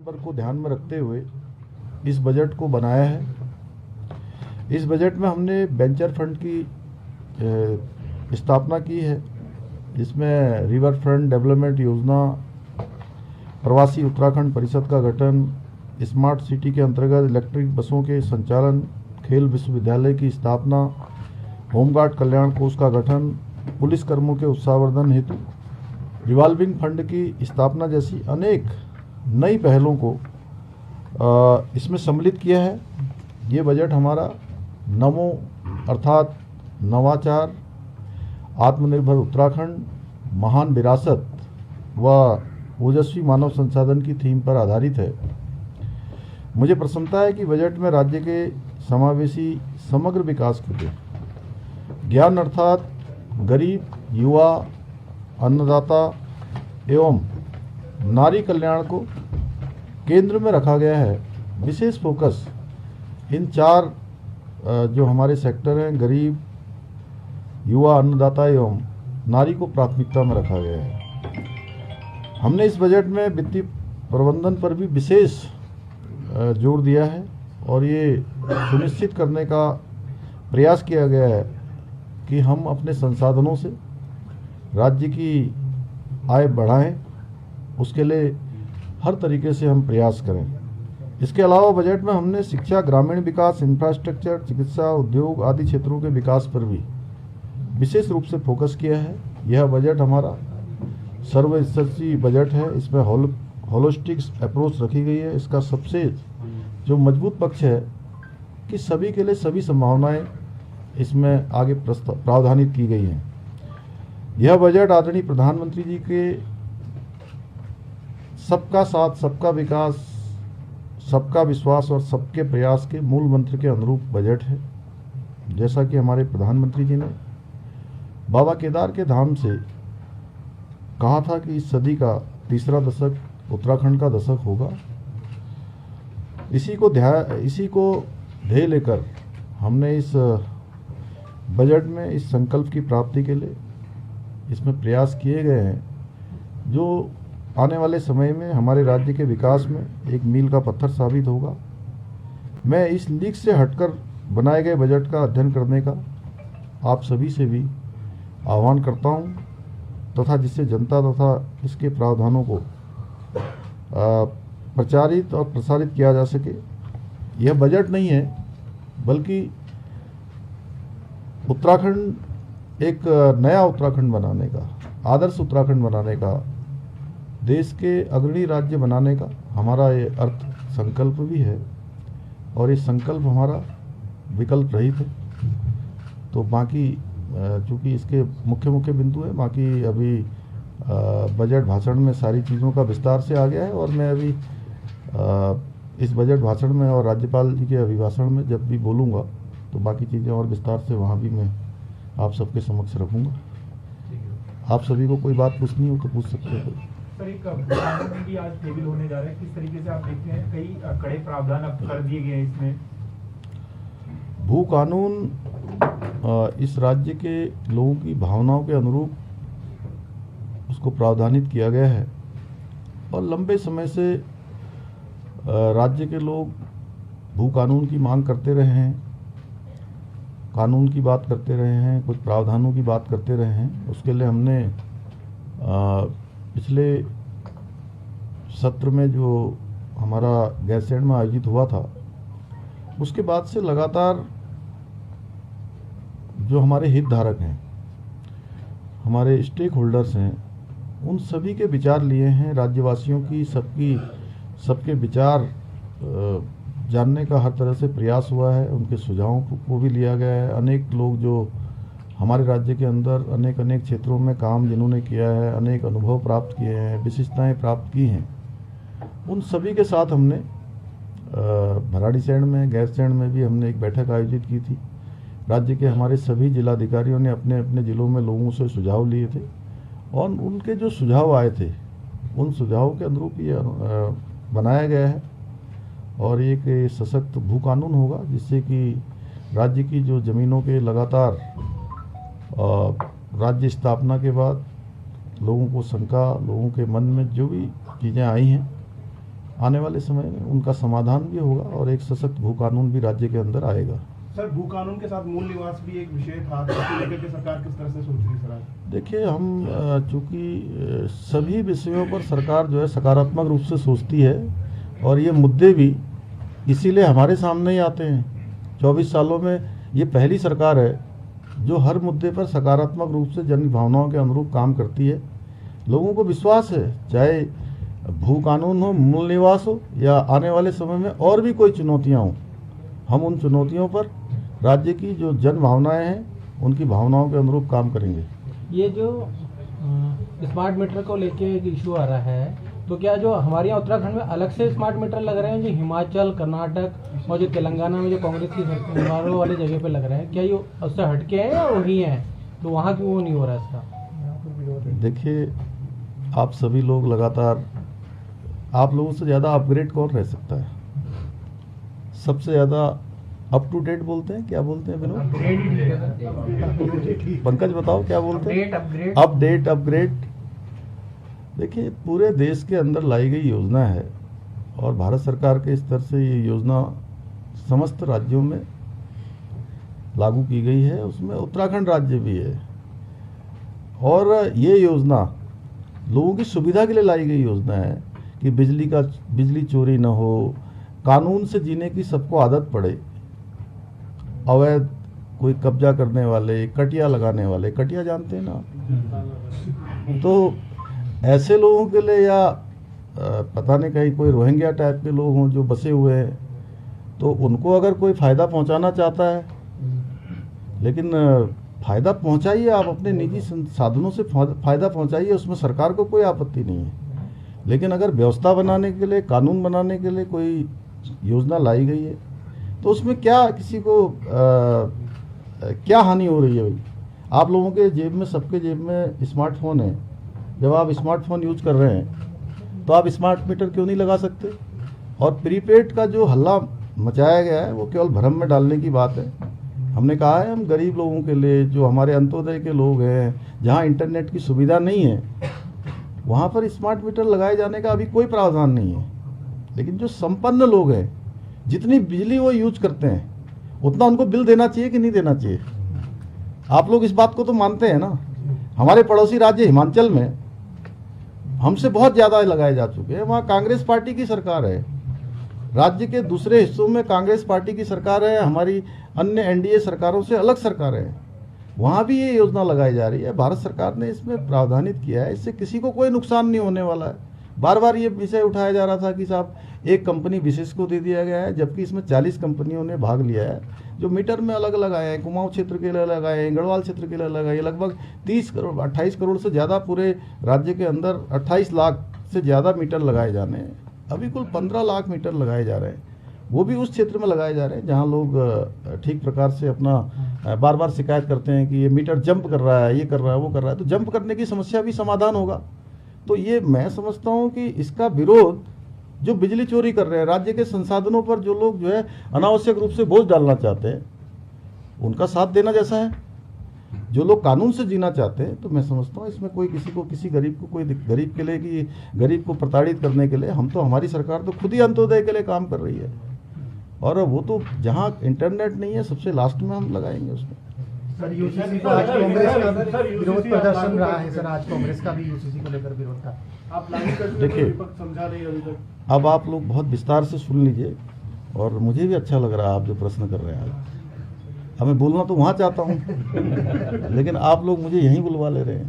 Number को ध्यान में रखते हुए इस बजट को बनाया है। इस बजट में हमने वेंचर फंड की स्थापना की है, जिसमें रिवर फ्रंट डेवलपमेंट योजना, प्रवासी उत्तराखंड परिषद का गठन, स्मार्ट सिटी के अंतर्गत इलेक्ट्रिक बसों के संचालन, खेल विश्वविद्यालय की स्थापना, होमगार्ड कल्याण कोष का गठन, पुलिस कर्मियों के उत्साहवर्धन हेतु रिवॉल्विंग फंड की स्थापना जैसी अनेक नई पहलों को इसमें सम्मिलित किया है। ये बजट हमारा नमो अर्थात नवाचार, आत्मनिर्भर उत्तराखंड, महान विरासत व ओजस्वी मानव संसाधन की थीम पर आधारित है। मुझे प्रसन्नता है कि बजट में राज्य के समावेशी समग्र विकास के लिए ज्ञान अर्थात गरीब, युवा, अन्नदाता एवं नारी कल्याण को केंद्र में रखा गया है। विशेष फोकस इन चार जो हमारे सेक्टर हैं, गरीब, युवा, अन्नदाता एवं नारी को प्राथमिकता में रखा गया है। हमने इस बजट में वित्तीय प्रबंधन पर भी विशेष जोर दिया है और ये सुनिश्चित करने का प्रयास किया गया है कि हम अपने संसाधनों से राज्य की आय बढ़ाएं, उसके लिए हर तरीके से हम प्रयास करें। इसके अलावा बजट में हमने शिक्षा, ग्रामीण विकास, इंफ्रास्ट्रक्चर, चिकित्सा, उद्योग आदि क्षेत्रों के विकास पर भी विशेष रूप से फोकस किया है। यह बजट हमारा सर्वस्पर्शी बजट है। इसमें होलिस्टिक अप्रोच रखी गई है। इसका सबसे जो मजबूत पक्ष है कि सभी के लिए सभी संभावनाएं इसमें आगे प्रावधानित की गई हैं। यह बजट आदरणीय प्रधानमंत्री जी के सबका साथ, सबका विकास, सबका विश्वास और सबके प्रयास के मूल मंत्र के अनुरूप बजट है। जैसा कि हमारे प्रधानमंत्री जी ने बाबा केदार के धाम से कहा था कि इस सदी का तीसरा दशक उत्तराखंड का दशक होगा, इसी को ध्येय लेकर हमने इस बजट में इस संकल्प की प्राप्ति के लिए इसमें प्रयास किए गए हैं, जो आने वाले समय में हमारे राज्य के विकास में एक मील का पत्थर साबित होगा। मैं इस लीक से हटकर बनाए गए बजट का अध्ययन करने का आप सभी से भी आह्वान करता हूं, तथा जिससे जनता तथा इसके प्रावधानों को प्रचारित और प्रसारित किया जा सके। यह बजट नहीं है, बल्कि उत्तराखंड एक नया उत्तराखंड बनाने का, आदर्श उत्तराखंड बनाने का, देश के अग्रणी राज्य बनाने का हमारा ये अर्थ संकल्प भी है और ये संकल्प हमारा विकल्प रहित है। तो बाकी चूँकि इसके मुख्य बिंदु है, बाकी अभी बजट भाषण में सारी चीज़ों का विस्तार से आ गया है और मैं अभी इस बजट भाषण में और राज्यपाल जी के अभिभाषण में जब भी बोलूँगा तो बाकी चीज़ें और विस्तार से वहाँ भी मैं आप सबके समक्ष रखूँगा। आप सभी को कोई बात पूछनी हो तो पूछ सकते हैं। सर, एक कानून भी आज टेबल होने जा रहा है, किस तरीके से आप देखते हैं? कई कड़े प्रावधान अब कर दिए गए हैं इसमें। भू कानून इस राज्य के लोगों की भावनाओं के अनुरूप उसको प्रावधानित किया गया है और लंबे समय से राज्य के लोग भू कानून की मांग करते रहे हैं, कानून की बात करते रहे हैं, कुछ प्रावधानों की बात करते रहे हैं। उसके लिए हमने पिछले सत्र में जो हमारा गैरसैंण में आयोजित हुआ था, उसके बाद से लगातार जो हमारे हितधारक हैं, हमारे स्टेक होल्डर्स हैं, उन सभी के विचार लिए हैं। राज्यवासियों की सबके विचार जानने का हर तरह से प्रयास हुआ है। उनके सुझावों को भी लिया गया है। अनेक लोग जो हमारे राज्य के अंदर अनेक क्षेत्रों में काम जिन्होंने किया है, अनेक अनुभव प्राप्त किए हैं, विशिष्टताएं प्राप्त की हैं, उन सभी के साथ हमने भराड़ीसैंण में, गैरसैंण में भी हमने एक बैठक आयोजित की थी। राज्य के हमारे सभी जिलाधिकारियों ने अपने अपने ज़िलों में लोगों से सुझाव लिए थे और उनके जो सुझाव आए थे उन सुझावों के अनुरूप ये बनाया गया है और एक सशक्त भू कानून होगा, जिससे कि राज्य की जो ज़मीनों के लगातार राज्य स्थापना के बाद लोगों को शंका, लोगों के मन में जो भी चीज़ें आई हैं, आने वाले समय में उनका समाधान भी होगा और एक सशक्त भू कानून भी राज्य के अंदर आएगा। सर, भू कानून के साथ मूल निवास भी एक विषय था, इसको लेकर के सरकार किस तरह से सोच रही है सर आज? देखिए, हम चूंकि सभी विषयों पर सरकार जो है सकारात्मक रूप से सोचती है और ये मुद्दे भी इसीलिए हमारे सामने ही आते हैं। 24 सालों में ये पहली सरकार है जो हर मुद्दे पर सकारात्मक रूप से जन भावनाओं के अनुरूप काम करती है। लोगों को विश्वास है, चाहे भू कानून हो, मूल निवास हो या आने वाले समय में और भी कोई चुनौतियां हों, हम उन चुनौतियों पर राज्य की जो जन भावनाएं हैं उनकी भावनाओं के अनुरूप काम करेंगे। ये जो स्मार्ट मीटर को लेके एक इशू आ रहा है, तो क्या जो हमारे यहाँ उत्तराखंड में अलग से स्मार्ट मीटर लग रहे हैं जो हिमाचल, कर्नाटक और जो तेलंगाना में जो कांग्रेस की सरकारों वाली जगह पे लग रहे हैं, क्या ये उससे हटके हैं या वही हैं? तो वहाँ क्यों वो नहीं हो रहा है इसका? देखिए, आप सभी लोग लगातार, आप लोगों से ज़्यादा अपग्रेड कौन रह सकता है? सबसे ज़्यादा अप टू डेट बोलते हैं, क्या बोलते हैं विनोद? पंकज बताओ क्या बोलते हैं? Update, upgrade. देखिए, पूरे देश के अंदर लाई गई योजना है और भारत सरकार के स्तर से ये योजना समस्त राज्यों में लागू की गई है, उसमें उत्तराखंड राज्य भी है। और ये योजना लोगों की सुविधा के लिए लाई गई योजना है कि बिजली चोरी न हो, कानून से जीने की सबको आदत पड़े। अवैध कोई कब्जा करने वाले, कटिया लगाने वाले, कटिया जानते हैं ना, तो ऐसे लोगों के लिए या पता नहीं कहीं कोई रोहिंग्या टाइप के लोग हों जो बसे हुए हैं, तो उनको अगर कोई फ़ायदा पहुंचाना चाहता है, लेकिन फ़ायदा पहुंचाइए, आप अपने निजी साधनों से फ़ायदा पहुंचाइए, उसमें सरकार को कोई आपत्ति नहीं है। लेकिन अगर व्यवस्था बनाने के लिए, कानून बनाने के लिए कोई योजना लाई गई है तो उसमें क्या किसी को क्या हानि हो रही है? भाई, आप लोगों के जेब में, सबके जेब में स्मार्टफोन है। जब आप स्मार्टफोन यूज कर रहे हैं तो आप स्मार्ट मीटर क्यों नहीं लगा सकते? और प्रीपेड का जो हल्ला मचाया गया है वो केवल भ्रम में डालने की बात है। हमने कहा है, हम गरीब लोगों के लिए, जो हमारे अंत्योदय के लोग हैं, जहां इंटरनेट की सुविधा नहीं है, वहां पर स्मार्ट मीटर लगाए जाने का अभी कोई प्रावधान नहीं है। लेकिन जो संपन्न लोग हैं, जितनी बिजली वो यूज करते हैं, उतना उनको बिल देना चाहिए कि नहीं देना चाहिए? आप लोग इस बात को तो मानते हैं ना। हमारे पड़ोसी राज्य हिमाचल में हमसे बहुत ज़्यादा लगाए जा चुके हैं। वहाँ कांग्रेस पार्टी की सरकार है। राज्य के दूसरे हिस्सों में कांग्रेस पार्टी की सरकार है, हमारी अन्य एनडीए सरकारों से अलग सरकार है, वहाँ भी ये योजना लगाई जा रही है। भारत सरकार ने इसमें प्रावधानित किया है, इससे किसी को कोई नुकसान नहीं होने वाला है। बार बार ये विषय उठाया जा रहा था कि साहब एक कंपनी विशेष को दे दिया गया है, जबकि इसमें 40 कंपनियों ने भाग लिया है, जो मीटर में अलग अलग आए हैं। कुमाऊं क्षेत्र के लिए अलग आए हैं, गढ़वाल क्षेत्र के लिए अलग आए हैं। लगभग 30 करोड़, 28 करोड़ से ज़्यादा पूरे राज्य के अंदर 28 लाख से ज़्यादा मीटर लगाए जाने हैं। अभी कुल 15 लाख मीटर लगाए जा रहे हैं, वो भी उस क्षेत्र में लगाए जा रहे हैं जहाँ लोग ठीक प्रकार से अपना बार बार शिकायत करते हैं कि ये मीटर जंप कर रहा है, ये कर रहा है, वो कर रहा है। तो जंप करने की समस्या भी समाधान होगा। तो ये मैं समझता हूँ कि इसका विरोध जो बिजली चोरी कर रहे हैं, राज्य के संसाधनों पर जो लोग जो है अनावश्यक रूप से बोझ डालना चाहते हैं, उनका साथ देना जैसा है। जो लोग कानून से जीना चाहते हैं, तो मैं समझता हूँ इसमें कोई किसी को, किसी गरीब को, कोई गरीब के लिए कि गरीब को प्रताड़ित करने के लिए, हम तो, हमारी सरकार तो खुद ही अंत्योदय के लिए काम कर रही है। और वो तो जहाँ इंटरनेट नहीं है, सबसे लास्ट में हम लगाएंगे उसमें। सर, यूसीसी को आज कांग्रेस का विरोध प्रदर्शन रहा है सर, आज कांग्रेस का भी यूसीसी को लेकर विरोध था। आप लाइन कट में देखिए, विपक्ष समझा रही है अभी तक। अब आप लोग बहुत विस्तार से सुन लीजिए, और मुझे भी अच्छा लग रहा है आप जो प्रश्न कर रहे हैं। अब मैं बोलना तो वहाँ चाहता हूँ लेकिन आप लोग मुझे यहीं बुलवा ले रहे हैं।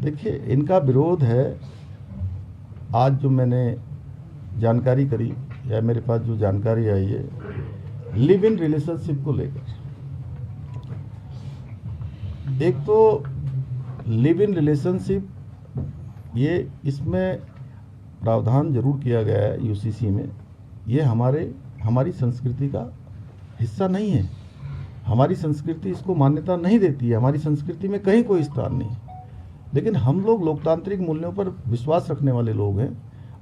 देखिए, इनका विरोध है, आज जो मैंने जानकारी करी या मेरे पास जो जानकारी आई है, लिव इन रिलेशनशिप को लेकर। एक तो लिव इन रिलेशनशिप, ये इसमें प्रावधान जरूर किया गया है यूसीसी में। ये हमारी संस्कृति का हिस्सा नहीं है। हमारी संस्कृति इसको मान्यता नहीं देती है। हमारी संस्कृति में कहीं कोई स्थान नहीं। लेकिन हम लोग लोकतांत्रिक मूल्यों पर विश्वास रखने वाले लोग हैं,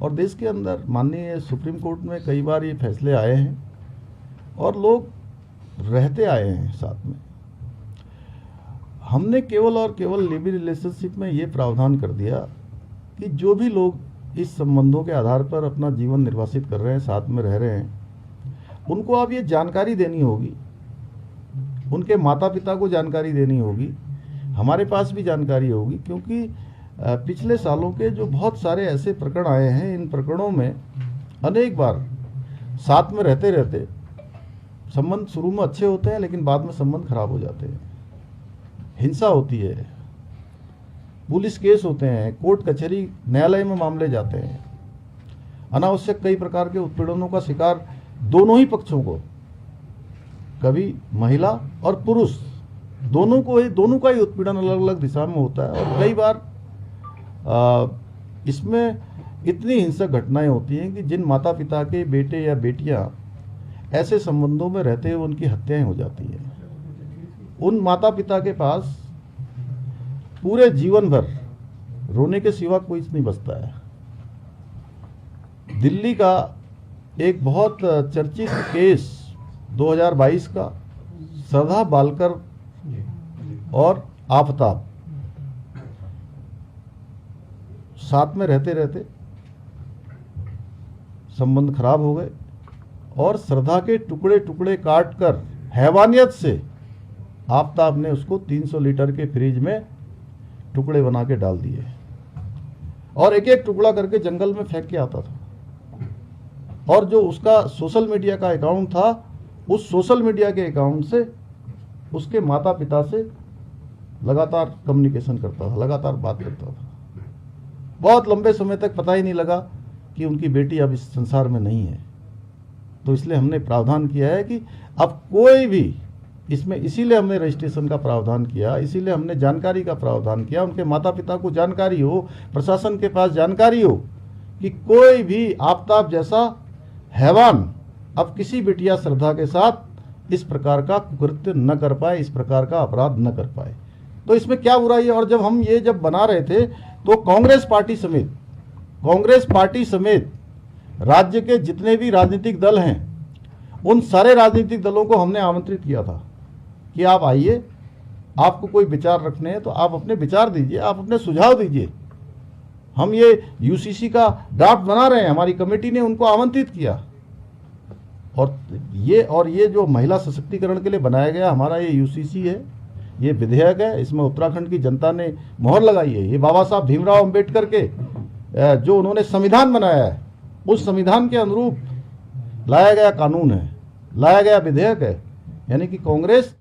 और देश के अंदर माननीय सुप्रीम कोर्ट में कई बार ये फैसले आए हैं और लोग रहते आए हैं साथ में। हमने केवल और केवल लिव इन रिलेशनशिप में ये प्रावधान कर दिया कि जो भी लोग इस संबंधों के आधार पर अपना जीवन निर्वासित कर रहे हैं, साथ में रह रहे हैं, उनको अब ये जानकारी देनी होगी, उनके माता पिता को जानकारी देनी होगी, हमारे पास भी जानकारी होगी, क्योंकि पिछले सालों के जो बहुत सारे ऐसे प्रकरण आए हैं, इन प्रकरणों में अनेक बार साथ में रहते रहते संबंध शुरू में अच्छे होते हैं, लेकिन बाद में संबंध खराब हो जाते हैं, हिंसा होती है, पुलिस केस होते हैं, कोर्ट कचहरी न्यायालय में मामले जाते हैं, अनावश्यक कई प्रकार के उत्पीड़नों का शिकार दोनों ही पक्षों को, कभी महिला और पुरुष दोनों का ही उत्पीड़न अलग अलग दिशा में होता है। और कई बार इसमें इतनी हिंसक घटनाएं होती हैं कि जिन माता पिता के बेटे या बेटियां ऐसे संबंधों में रहते हुए उनकी हत्याएं हो जाती हैं। उन माता पिता के पास पूरे जीवन भर रोने के सिवा कोई नहीं बचता है। दिल्ली का एक बहुत चर्चित केस 2022 का, श्रद्धा बालकर और आफताब साथ में रहते रहते संबंध खराब हो गए और श्रद्धा के टुकड़े टुकड़े काटकर हैवानियत से आफताब ने उसको 300 लीटर के फ्रिज में टुकड़े बना के डाल दिए और एक एक टुकड़ा करके जंगल में फेंक के आता था। और जो उसका सोशल मीडिया का अकाउंट था, उस सोशल मीडिया के अकाउंट से उसके माता पिता से लगातार कम्युनिकेशन करता था, लगातार बात करता था। बहुत लंबे समय तक पता ही नहीं लगा कि उनकी बेटी अब इस संसार में नहीं है। तो इसलिए हमने प्रावधान किया है कि अब कोई भी इसमें, इसीलिए हमने रजिस्ट्रेशन का प्रावधान किया, इसीलिए हमने जानकारी का प्रावधान किया, उनके माता पिता को जानकारी हो, प्रशासन के पास जानकारी हो कि कोई भी आफताब जैसा हैवान अब किसी बिटिया श्रद्धा के साथ इस प्रकार का कुकृत्य न कर पाए, इस प्रकार का अपराध न कर पाए। तो इसमें क्या बुराई है। और जब हम ये बना रहे थे तो कांग्रेस पार्टी समेत राज्य के जितने भी राजनीतिक दल हैं, उन सारे राजनीतिक दलों को हमने आमंत्रित किया था कि आप आइए, आपको कोई विचार रखने हैं तो आप अपने विचार दीजिए, आप अपने सुझाव दीजिए। हम ये यूसीसी का ड्राफ्ट बना रहे हैं, हमारी कमेटी ने उनको आमंत्रित किया। और ये जो महिला सशक्तिकरण के लिए बनाया गया हमारा ये यूसीसी है, ये विधेयक है, इसमें उत्तराखंड की जनता ने मोहर लगाई है। ये बाबा साहब भीमराव अंबेडकर के जो उन्होंने संविधान बनाया है, उस संविधान के अनुरूप लाया गया कानून है, लाया गया विधेयक है। यानी कि कांग्रेस